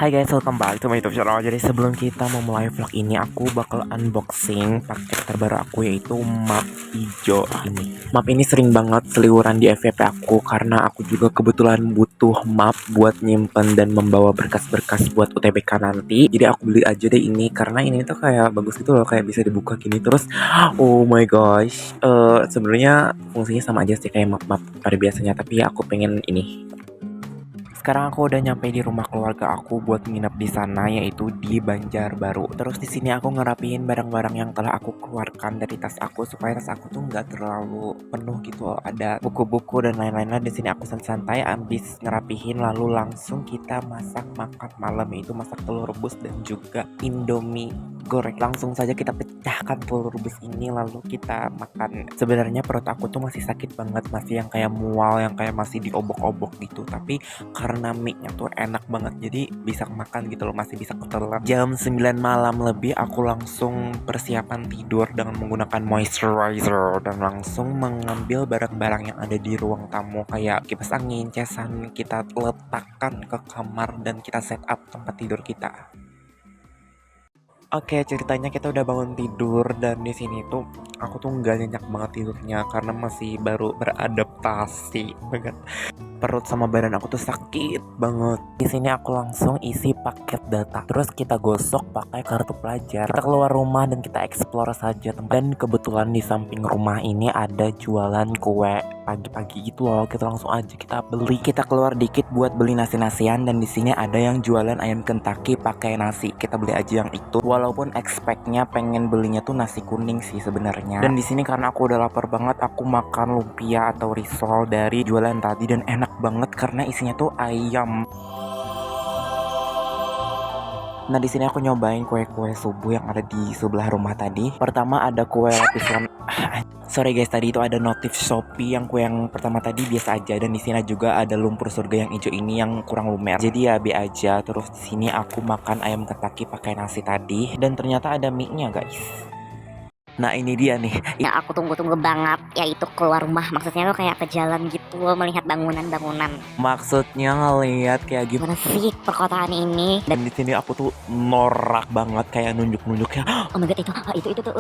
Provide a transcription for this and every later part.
Hai guys, welcome back to my YouTube channel. Jadi sebelum kita memulai vlog ini, aku bakal unboxing paket terbaru aku, yaitu map hijau ini. Map ini sering banget seliweran di FYP aku karena aku juga kebetulan butuh map buat nyimpen dan membawa berkas-berkas buat UTBK nanti. Jadi aku beli aja deh ini karena ini tuh kayak bagus gitu loh, kayak bisa dibuka gini terus. Oh my gosh, sebenarnya fungsinya sama aja sih kayak map-map pada biasanya, tapi ya aku pengen ini. Sekarang aku udah nyampe di rumah keluarga aku buat nginep di sana, yaitu di Banjarbaru. Terus di sini aku ngerapiin barang-barang yang telah aku keluarkan dari tas aku supaya tas aku tuh nggak terlalu penuh gitu. Ada buku-buku dan lain-lainnya. Di sini aku santai habis ngerapihin, lalu langsung kita masak makan malam, yaitu masak telur rebus dan juga Indomie goreng. Langsung saja kita pecahkan telur rebus ini lalu kita makan. Sebenarnya perut aku tuh masih sakit banget, masih yang kayak mual, yang kayak masih diobok-obok gitu, tapi karena mie-nya tuh enak banget jadi bisa makan gitu loh, masih bisa ketelan. Jam 9 malam lebih aku langsung persiapan tidur dengan menggunakan moisturizer dan langsung mengambil barang-barang yang ada di ruang tamu kayak kipas angin, cesan, kita letakkan ke kamar dan kita set up tempat tidur kita. Oke, ceritanya kita udah bangun tidur dan di sini tuh aku tuh nggak nyenyak banget tidurnya karena masih baru beradaptasi banget. Perut sama badan aku tuh sakit banget. Di sini aku langsung isi paket data. Terus kita gosok pakai kartu pelajar. Kita keluar rumah dan kita explore saja tempat. Dan kebetulan di samping rumah ini ada jualan kue pagi-pagi gitu loh. Kita langsung aja kita beli. Kita keluar dikit buat beli nasi-nasian dan di sini ada yang jualan ayam Kentucky pakai nasi. Kita beli aja yang itu. Walaupun expect-nya pengen belinya tuh nasi kuning sih sebenarnya. Dan di sini karena aku udah lapar banget, aku makan lumpia atau risol dari jualan tadi dan enak banget karena isinya tuh ayam. Nah di sini aku nyobain kue-kue subuh yang ada di sebelah rumah tadi. Pertama ada kue lapisan. Sorry guys, tadi itu ada notif Shopee yang kue yang pertama tadi biasa aja, dan di sini juga ada lumpur surga yang hijau ini yang kurang lumer. Jadi ya B aja. Terus di sini aku makan ayam Kentucky pakai nasi tadi dan ternyata ada mie-nya guys. Nah ini dia nih Yang aku tunggu-tunggu banget, yaitu keluar rumah. Maksudnya tuh kayak ke jalan gitu, melihat bangunan-bangunan. maksudnya ngeliat kayak gimana. Gimana sih perkotaan ini? Dan di sini aku tuh norak banget kayak nunjuk-nunjuknya. Oh my god, itu tuh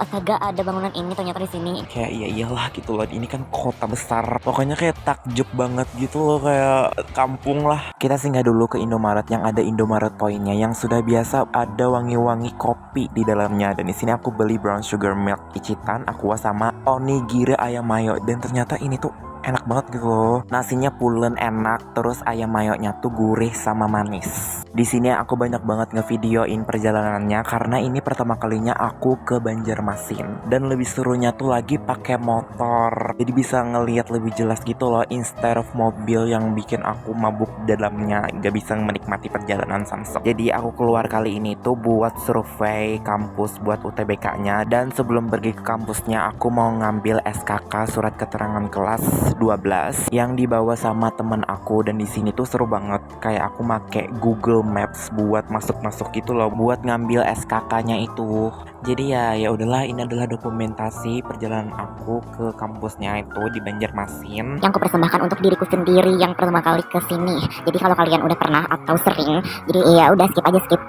astaga, ada bangunan ini ternyata di sini. Kayak iya iyalah gitu loh, ini kan kota besar, pokoknya kayak takjub banget gitu loh, kayak kampung lah. Kita singgah dulu ke Indomaret yang ada Indomaret Poinnya yang sudah biasa ada wangi-wangi kopi di dalamnya. Dan di sini aku beli brown sugar milk Icitan, Aqua sama onigiri ayam mayo, dan ternyata ini tuh enak banget gitu loh. Nasinya pulen enak, terus ayam mayonya tuh gurih sama manis. Di sini aku banyak banget ngevideoin perjalanannya karena ini pertama kalinya aku ke Banjarmasin. Dan lebih serunya tuh lagi pakai motor. Jadi bisa ngelihat lebih jelas gitu loh, instead of mobil yang bikin aku mabuk dalamnya, gak bisa menikmati perjalanan samsek. Jadi aku keluar kali ini tuh buat survei kampus buat UTBK-nya, dan sebelum pergi ke kampusnya aku mau ngambil SKK surat keterangan kelas 12 yang dibawa sama temen aku. Dan di sini tuh seru banget, kayak aku make Google Maps buat masuk-masuk gitu loh buat ngambil SKK-nya itu. Jadi ya udahlah, ini adalah dokumentasi perjalanan aku ke kampusnya itu di Banjarmasin. Yang kupersembahkan untuk diriku sendiri yang pertama kali ke sini. Jadi kalau kalian udah pernah atau sering, jadi ya udah skip aja, skip.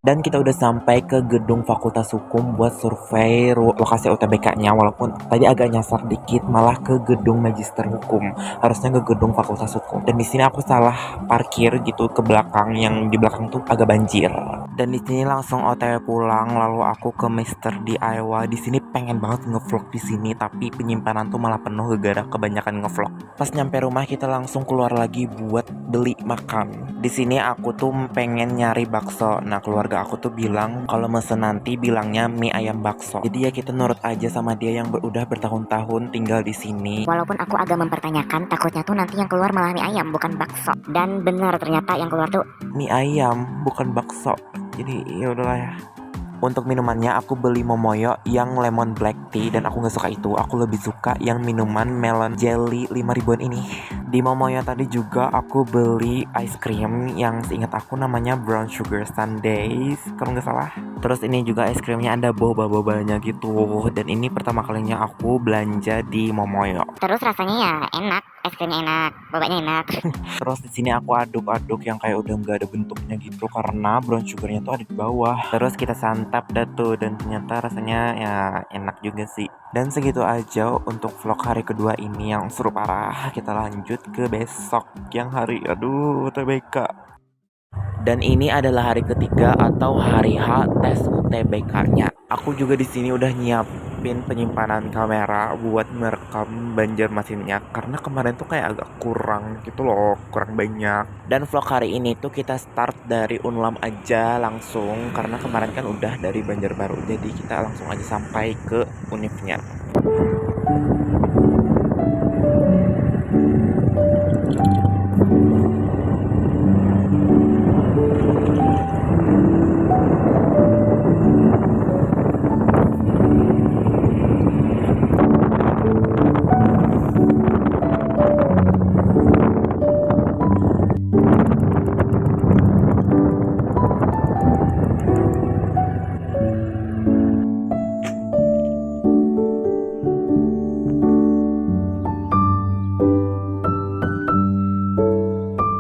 Dan kita udah sampai ke gedung Fakultas Hukum buat survei lokasi UTBK-nya. Walaupun tadi agak nyasar dikit, malah ke gedung Magister Hukum. Harusnya ke gedung Fakultas Hukum. Dan di sini aku salah parkir gitu ke belakang, yang di belakang tuh agak banjir. Dan di sini langsung OTW pulang, lalu aku ke Mister DIY. Di sini pengen banget ngevlog di sini, tapi penyimpanan tuh malah penuh gara-gara kebanyakan ngevlog. Pas nyampe rumah kita langsung keluar lagi buat beli makan. Di sini aku tuh pengen nyari bakso. Nah keluarga aku tuh bilang kalau mesen nanti bilangnya mie ayam bakso. Jadi ya kita nurut aja sama dia yang udah bertahun-tahun tinggal di sini. Walaupun aku agak mempertanyakan, takutnya tuh nanti yang keluar malah mie ayam bukan bakso. Dan benar ternyata yang keluar tuh Mie ayam bukan bakso. Jadi ya udahlah ya. Untuk minumannya aku beli Momoyo yang lemon black tea dan aku nggak suka itu. Aku lebih suka yang minuman melon jelly 5 ribuan ini. Di Momoyo tadi juga aku beli ice cream yang seingat aku namanya brown sugar sundaes kalau nggak salah. Terus ini juga es krimnya ada boba-bobanya gitu. Dan ini pertama kalinya aku belanja di Momoyo. Terus rasanya ya enak, es krimnya enak, bobanya enak. Terus di sini aku aduk-aduk yang kayak udah nggak ada bentuknya gitu karena brown sugarnya tuh ada di bawah. Terus kita santap dah tuh dan ternyata rasanya ya enak juga sih. Dan segitu aja untuk vlog hari kedua ini yang seru parah. Kita lanjut ke besok yang hari UTBK. Dan ini adalah hari ketiga atau hari H tes UTBK-nya. Aku juga di sini udah nyiapin penyimpanan kamera buat merekam Banjarmasinnya karena kemarin tuh kayak agak kurang gitu loh, kurang banyak. Dan vlog hari ini tuh kita start dari Unlam aja langsung karena kemarin kan udah dari Banjarbaru. Jadi kita langsung aja sampai ke univnya.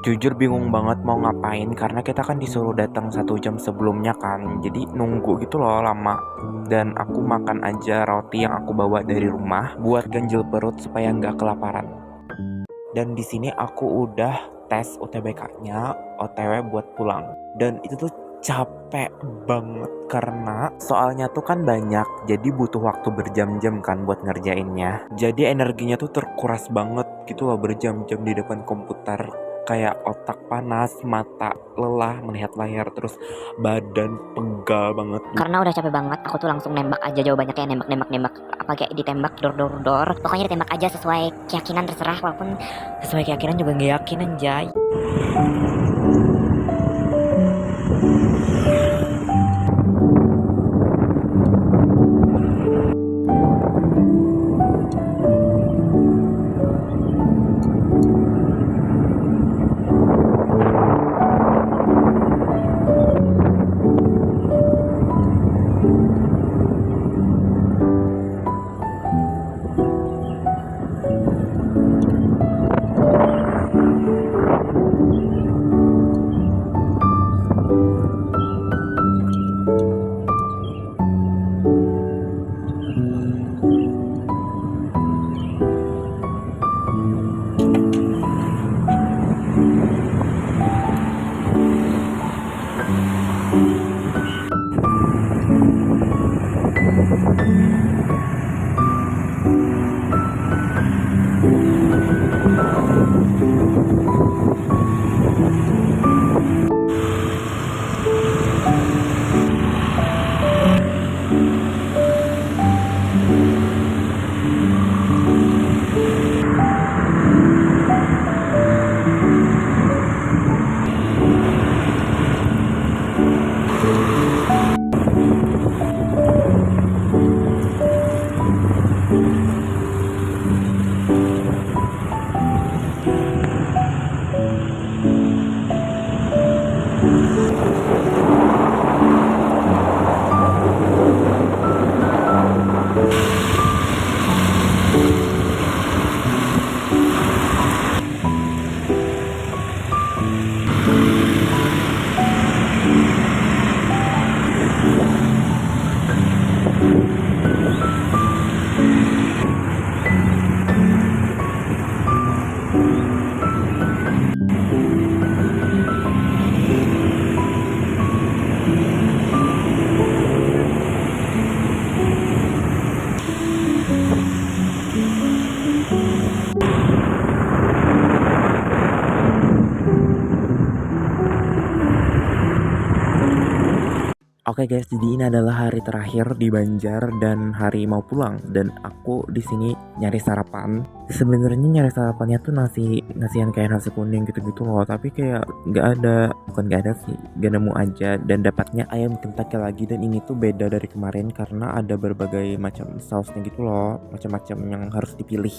Jujur bingung banget mau ngapain karena kita kan disuruh datang 1 jam sebelumnya kan. Jadi nunggu gitu loh lama. Dan aku makan aja roti yang aku bawa dari rumah buat ganjil perut supaya nggak kelaparan. Dan di sini aku udah tes UTBK-nya, OTW buat pulang. Dan itu tuh capek banget karena soalnya tuh kan banyak, jadi butuh waktu berjam-jam kan buat ngerjainnya. Jadi energinya tuh terkuras banget gitu loh berjam-jam di depan komputer. Kayak otak panas, mata lelah melihat layar, terus badan pegal banget. Karena udah capek banget, aku tuh langsung nembak aja jawabannya, kayak nembak. Apa kayak ditembak dor. Pokoknya ditembak aja sesuai keyakinan, terserah, walaupun sesuai keyakinan juga nggak yakin anjay. Oke guys, jadi ini adalah hari terakhir di Banjar dan hari mau pulang dan aku di sini nyari sarapan. Sebenarnya nyari sarapannya tuh nasian kayak nasi kuning gitu-gitu loh, tapi kayak nggak ada, bukan nggak ada sih, gak nemu aja dan dapatnya ayam kental lagi dan ini tuh beda dari kemarin karena ada berbagai macam sausnya gitu loh, macam-macam yang harus dipilih.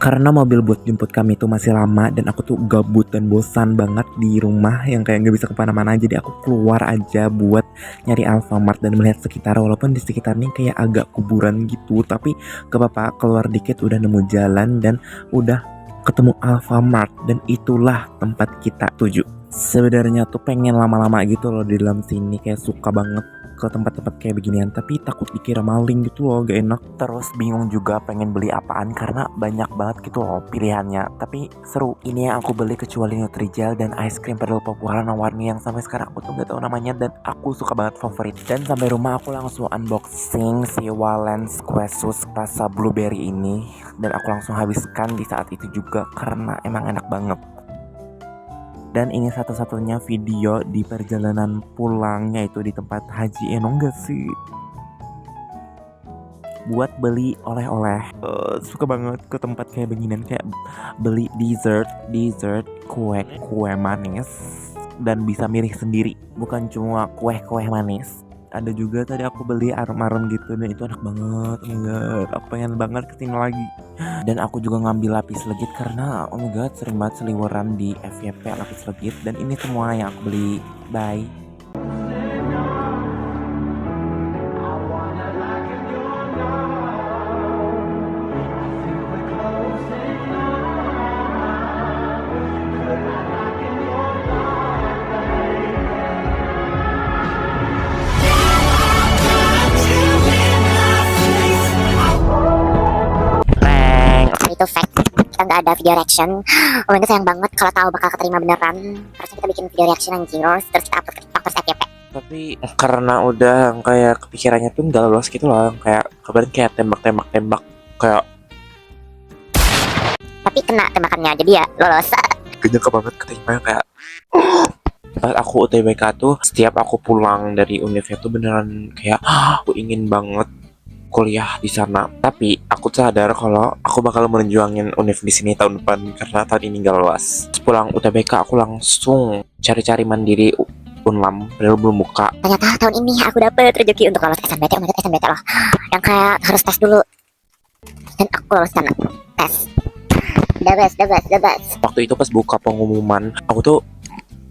Karena mobil buat jemput kami itu masih lama dan aku tuh gabut dan bosan banget di rumah yang kayak nggak bisa kemana-mana, jadi aku keluar aja buat nyari Alfamart dan melihat sekitar, walaupun di sekitar ini kayak agak kuburan gitu, tapi gak apa-apa, keluar dikit udah nemu jalan dan udah ketemu Alfamart dan itulah tempat kita tuju. Sebenarnya tuh pengen lama-lama gitu loh di dalam sini, kayak suka banget ke tempat-tempat kayak beginian, tapi takut dikira maling gitu loh, gak enak. Terus bingung juga pengen beli apaan karena banyak banget gitu loh pilihannya, tapi seru. Ini yang aku beli kecuali Nutrijel dan ice cream padahal populer warni yang sampai sekarang aku tuh gak tahu namanya dan aku suka banget, favorit. Dan sampai rumah aku langsung unboxing si Valens Quesus rasa blueberry ini dan aku langsung habiskan di saat itu juga karena emang enak banget. Dan ini satu-satunya video di perjalanan pulang, yaitu di tempat Haji Enong gak sih? Buat beli oleh-oleh. Suka banget ke tempat kayak beginian, kayak beli dessert, kue manis. Dan bisa milih sendiri, bukan cuma kue manis. Ada juga tadi aku beli arem-arem gitu dan itu enak banget. Oh my god, aku pengen banget kesini lagi. Dan aku juga ngambil lapis legit karena oh my god sering banget seliweran di FYP lapis legit. Dan ini semua yang aku beli. Bye. Itu fake, kita nggak ada video reaction. Oh my god, sayang banget kalau tahu bakal keterima beneran. Harusnya kita bikin video reaction anjing, terus kita upload ke TikTok terus FYP. Tapi karena udah kayak kepikirannya tuh nggak lolos gitu loh, kayak kemarin kayak tembak kayak Tapi kena tembakannya, jadi ya lolos. kenyang banget keterima kayak pas aku UTBK tuh setiap aku pulang dari univnya tuh beneran kayak aku ingin banget kuliah di sana, tapi aku sadar kalau aku bakal menjuangin univ di sini tahun depan karena tahun ini gak luas. Pulang UTBK aku langsung cari-cari mandiri Unlam padahal belum buka. Ternyata tahun ini aku dapet rezeki untuk lolos SNBT. Oh my god, SNBT loh, yang kayak harus tes dulu, dan aku lolos sana tes. The best. Waktu itu pas buka pengumuman, aku tuh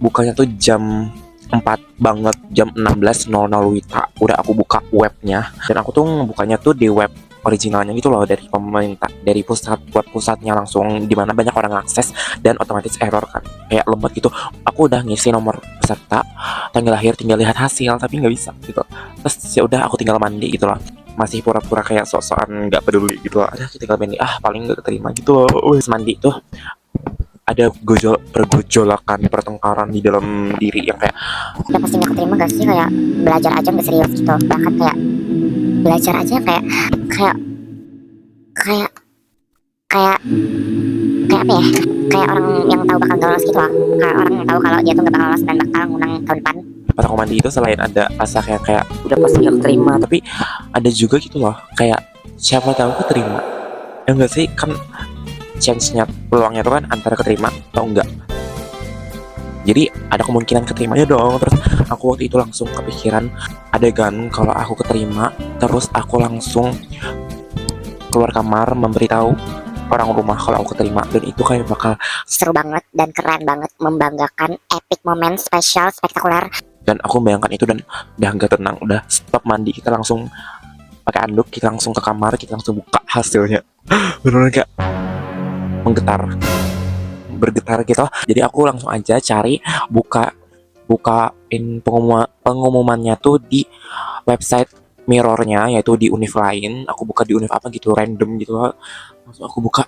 bukanya tuh jam 4 banget, jam 16.00 WITA udah aku buka webnya, dan aku tuh bukanya tuh di web originalnya gitu loh, dari pemerintah, dari web pusatnya langsung, dimana banyak orang akses dan otomatis error kan, kayak lemot gitu. Aku udah ngisi nomor peserta, tanggal lahir, tinggal lihat hasil, tapi nggak bisa gitu. Terus ya udah aku tinggal mandi gitu loh, masih pura-pura kayak sok-sokan nggak peduli gitu loh. Ada tinggal mandi, paling nggak keterima gitu loh. Wes mandi tuh ada pergojolakan, pertengkaran di dalam diri yang kayak Udah pasti gak keterima gak sih, kayak belajar aja gak serius gitu, bahkan kayak belajar aja kayak kayak kayak kayak kayak apa ya, kayak orang yang tahu bakal gak lolos gitu loh, kayak orang yang tahu kalau dia tuh gak bakal lolos dan bakal ngundang tahun depan. pas aku mandi itu selain ada rasa kayak udah pasti gak keterima, tapi ada juga gitu loh kayak siapa tahu keterima ya enggak sih, kan chance-nya, peluangnya tuh kan antara keterima atau enggak, jadi ada kemungkinan keterimanya dong. Terus aku waktu itu langsung kepikiran adegan kalau aku keterima, terus aku langsung keluar kamar memberitahu orang rumah kalau aku keterima, dan itu kayak bakal Seru banget dan keren banget, membanggakan, epic moment, spesial, spektakuler. dan aku bayangkan itu dan udah gak tenang, udah stop mandi, kita langsung pakai anduk, kita langsung ke kamar, kita langsung buka hasilnya. Beneran kayak bergetar gitu. Jadi aku langsung aja cari bukain pengumumannya tuh di website mirrornya, yaitu di univ lain. Aku buka di univ apa gitu, random gitu. Langsung aku buka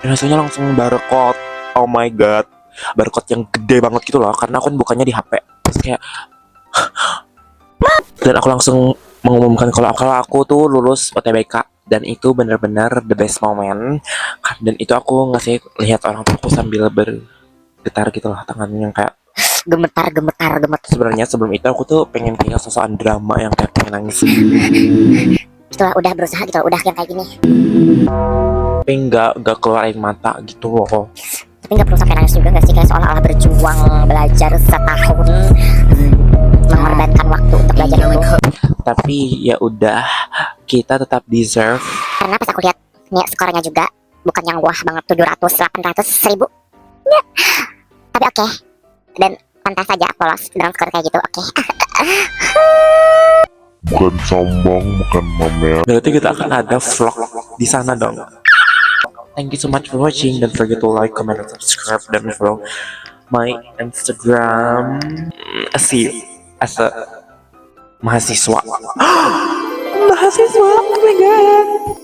dan hasilnya langsung barcode. Oh my god, barcode yang gede banget gitu loh, karena aku kan bukannya di HP. Terus kayak dan aku langsung mengumumkan kalau aku tuh lulus UTBK dan itu benar-benar the best moment. Dan itu aku ngasih lihat orang tuaku sambil bergetar gitu lah tangannya, yang kayak gemetar. sebenarnya sebelum itu aku tuh pengen kayak sosokan drama yang kayak pengen nangis, Itulah udah berusaha gitu, udah yang kayak gini. tapi nggak keluar air mata gitu loh. Tapi nggak perlu sampai nangis juga nggak sih, kayak seolah-olah berjuang belajar setahun, mengorbankan waktu untuk belajar itu. Tapi ya udah, kita tetap deserve. Karena pas aku lihat nih skornya juga bukan yang wah banget 700, 800, 1000. Ya. Tapi oke. Dan pantas saja aku lolos dengan skor kayak gitu, oke. Bukan sombong, bukan pamer. Berarti kita akan ada vlog di sana dong. Thank you so much for watching. Don't forget to like, comment, and subscribe, dan follow my Instagram. See you as a mahasiswa. Mahasiswa, oh my god.